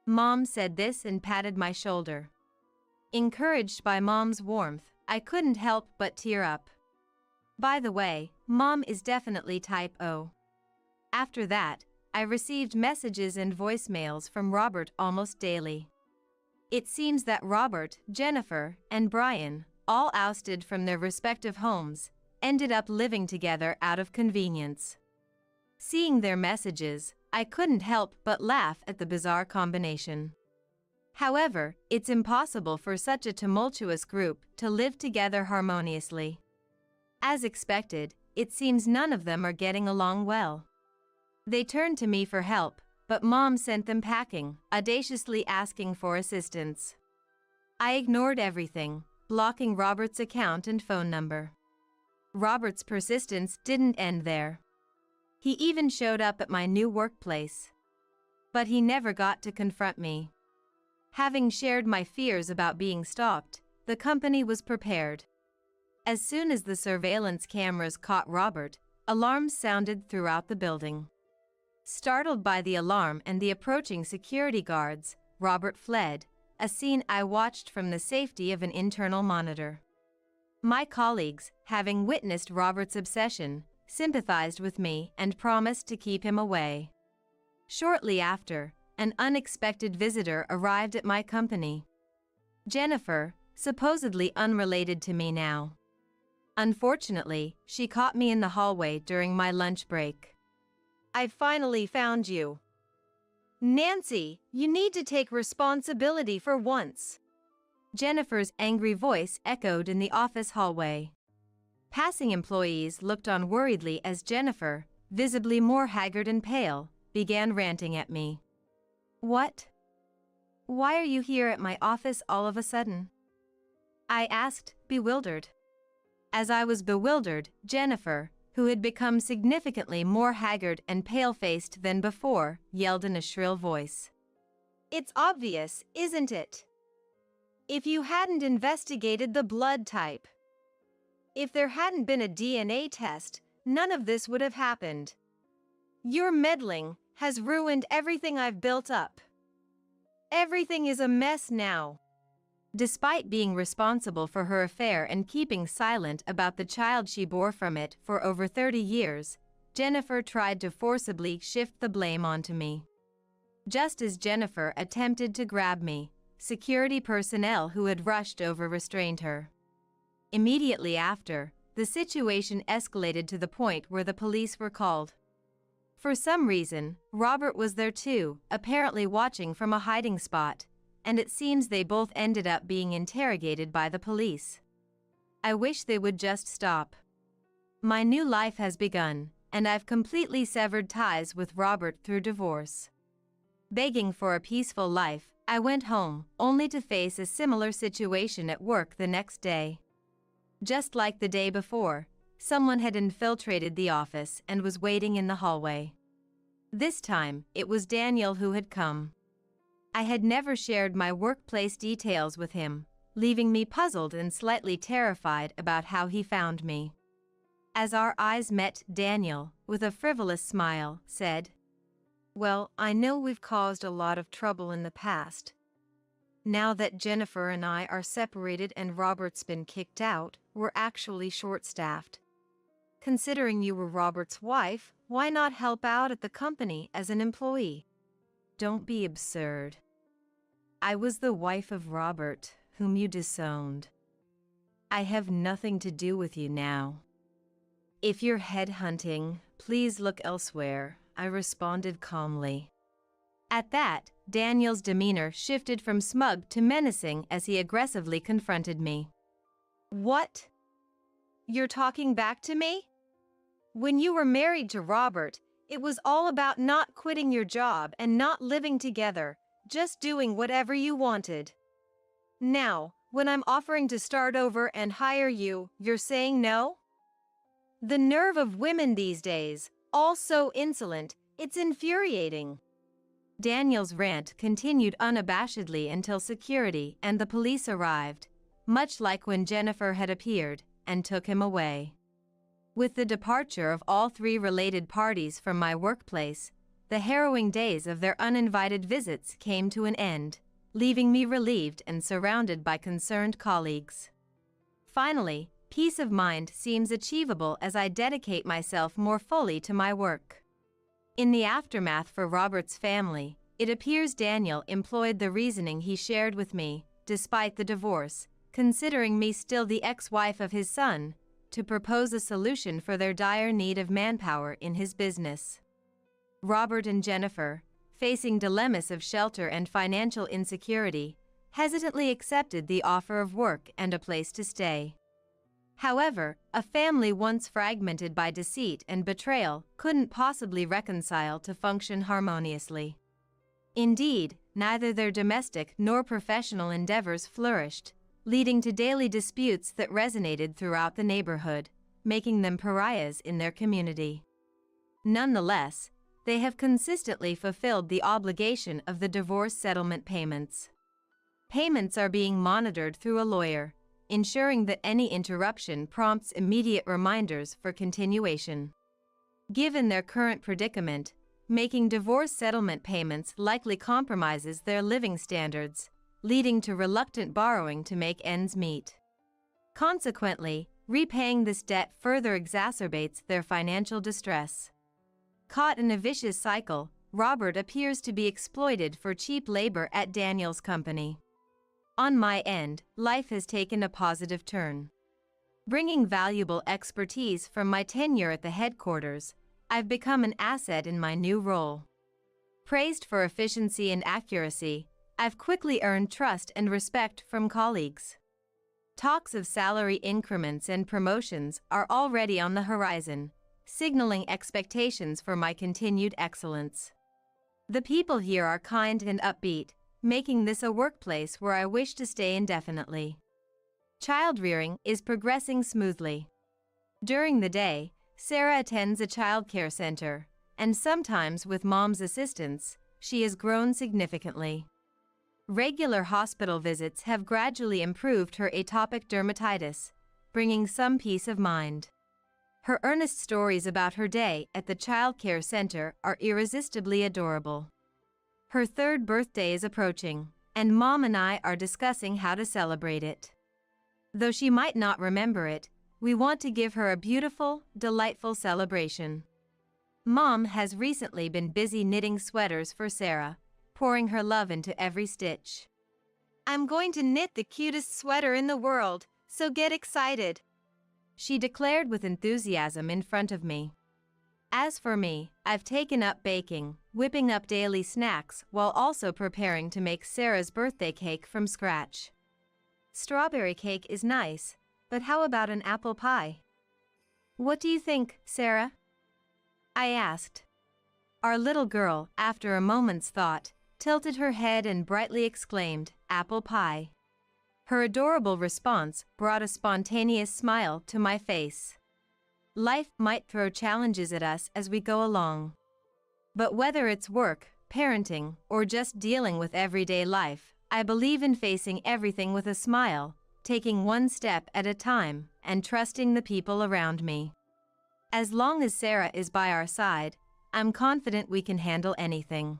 Mom said this and patted my shoulder. Encouraged by Mom's warmth, I couldn't help but tear up. By the way, Mom is definitely type O. After that, I received messages and voicemails from Robert almost daily. It seems that Robert, Jennifer, and Brian, all ousted from their respective homes, ended up living together out of convenience. Seeing their messages, I couldn't help but laugh at the bizarre combination. However, it's impossible for such a tumultuous group to live together harmoniously. As expected, it seems none of them are getting along well. They turned to me for help, but Mom sent them packing, audaciously asking for assistance. I ignored everything, blocking Robert's account and phone number. Robert's persistence didn't end there. He even showed up at my new workplace. But he never got to confront me. Having shared my fears about being stalked, the company was prepared. As soon as the surveillance cameras caught Robert, alarms sounded throughout the building. Startled by the alarm and the approaching security guards, Robert fled, a scene I watched from the safety of an internal monitor. My colleagues, having witnessed Robert's obsession, sympathized with me and promised to keep him away. Shortly after, an unexpected visitor arrived at my company. Jennifer, supposedly unrelated to me now. Unfortunately, she caught me in the hallway during my lunch break. "I finally found you. Nancy, you need to take responsibility for once." Jennifer's angry voice echoed in the office hallway. Passing employees looked on worriedly as Jennifer, visibly more haggard and pale, began ranting at me. "What? Why are you here at my office all of a sudden?" I asked, bewildered. As I was bewildered, Jennifer, who had become significantly more haggard and pale-faced than before, yelled in a shrill voice. "It's obvious, isn't it? If you hadn't investigated the blood type. If there hadn't been a DNA test, none of this would have happened. Your meddling has ruined everything I've built up. Everything is a mess now." Despite being responsible for her affair and keeping silent about the child she bore from it for over 30 years, Jennifer tried to forcibly shift the blame onto me. Just as Jennifer attempted to grab me, security personnel who had rushed over restrained her. Immediately after, the situation escalated to the point where the police were called. For some reason, Robert was there too, apparently watching from a hiding spot, and it seems they both ended up being interrogated by the police. I wish they would just stop. My new life has begun, and I've completely severed ties with Robert through divorce. Begging for a peaceful life, I went home, only to face a similar situation at work the next day. Just like the day before, someone had infiltrated the office and was waiting in the hallway. This time, it was Daniel who had come. I had never shared my workplace details with him, leaving me puzzled and slightly terrified about how he found me. As our eyes met, Daniel, with a frivolous smile, said, "Well, I know we've caused a lot of trouble in the past. Now that Jennifer and I are separated and Robert's been kicked out, we're actually short-staffed. Considering you were Robert's wife, why not help out at the company as an employee?" "Don't be absurd. I was the wife of Robert, whom you disowned. I have nothing to do with you now. If you're headhunting, please look elsewhere," I responded calmly. At that, Daniel's demeanor shifted from smug to menacing as he aggressively confronted me. "What? You're talking back to me? When you were married to Robert, it was all about not quitting your job and not living together, just doing whatever you wanted. Now, when I'm offering to start over and hire you, you're saying no? The nerve of women these days, all so insolent, it's infuriating." Daniel's rant continued unabashedly until security and the police arrived, much like when Jennifer had appeared, and took him away. With the departure of all three related parties from my workplace, the harrowing days of their uninvited visits came to an end, leaving me relieved and surrounded by concerned colleagues. Finally, peace of mind seems achievable as I dedicate myself more fully to my work. In the aftermath for Robert's family, it appears Daniel employed the reasoning he shared with me, despite the divorce, considering me still the ex-wife of his son, to propose a solution for their dire need of manpower in his business. Robert and Jennifer, facing dilemmas of shelter and financial insecurity, hesitantly accepted the offer of work and a place to stay. However, a family once fragmented by deceit and betrayal couldn't possibly reconcile to function harmoniously. Indeed, neither their domestic nor professional endeavors flourished, leading to daily disputes that resonated throughout the neighborhood, making them pariahs in their community. Nonetheless, they have consistently fulfilled the obligation of the divorce settlement payments. Payments are being monitored through a lawyer, ensuring that any interruption prompts immediate reminders for continuation. Given their current predicament, making divorce settlement payments likely compromises their living standards, leading to reluctant borrowing to make ends meet. Consequently, repaying this debt further exacerbates their financial distress. Caught in a vicious cycle, Robert appears to be exploited for cheap labor at Daniel's company. On my end, life has taken a positive turn. Bringing valuable expertise from my tenure at the headquarters, I've become an asset in my new role. Praised for efficiency and accuracy, I've quickly earned trust and respect from colleagues. Talks of salary increments and promotions are already on the horizon, signaling expectations for my continued excellence. The people here are kind and upbeat, making this a workplace where I wish to stay indefinitely. Child-rearing is progressing smoothly. During the day, Sarah attends a childcare center, and sometimes with Mom's assistance, she has grown significantly. Regular hospital visits have gradually improved her atopic dermatitis, bringing some peace of mind. Her earnest stories about her day at the childcare center are irresistibly adorable. Her third birthday is approaching, and Mom and I are discussing how to celebrate it. Though she might not remember it, we want to give her a beautiful, delightful celebration. Mom has recently been busy knitting sweaters for Sarah, pouring her love into every stitch. "I'm going to knit the cutest sweater in the world, so get excited," she declared with enthusiasm in front of me. As for me, I've taken up baking, whipping up daily snacks while also preparing to make Sarah's birthday cake from scratch. Strawberry cake is nice, but how about an apple pie? What do you think, Sarah? I asked. Our little girl, after a moment's thought, tilted her head and brightly exclaimed, "Apple pie." Her adorable response brought a spontaneous smile to my face. Life might throw challenges at us as we go along. But whether it's work, parenting, or just dealing with everyday life, I believe in facing everything with a smile, taking one step at a time, and trusting the people around me. As long as Sarah is by our side, I'm confident we can handle anything.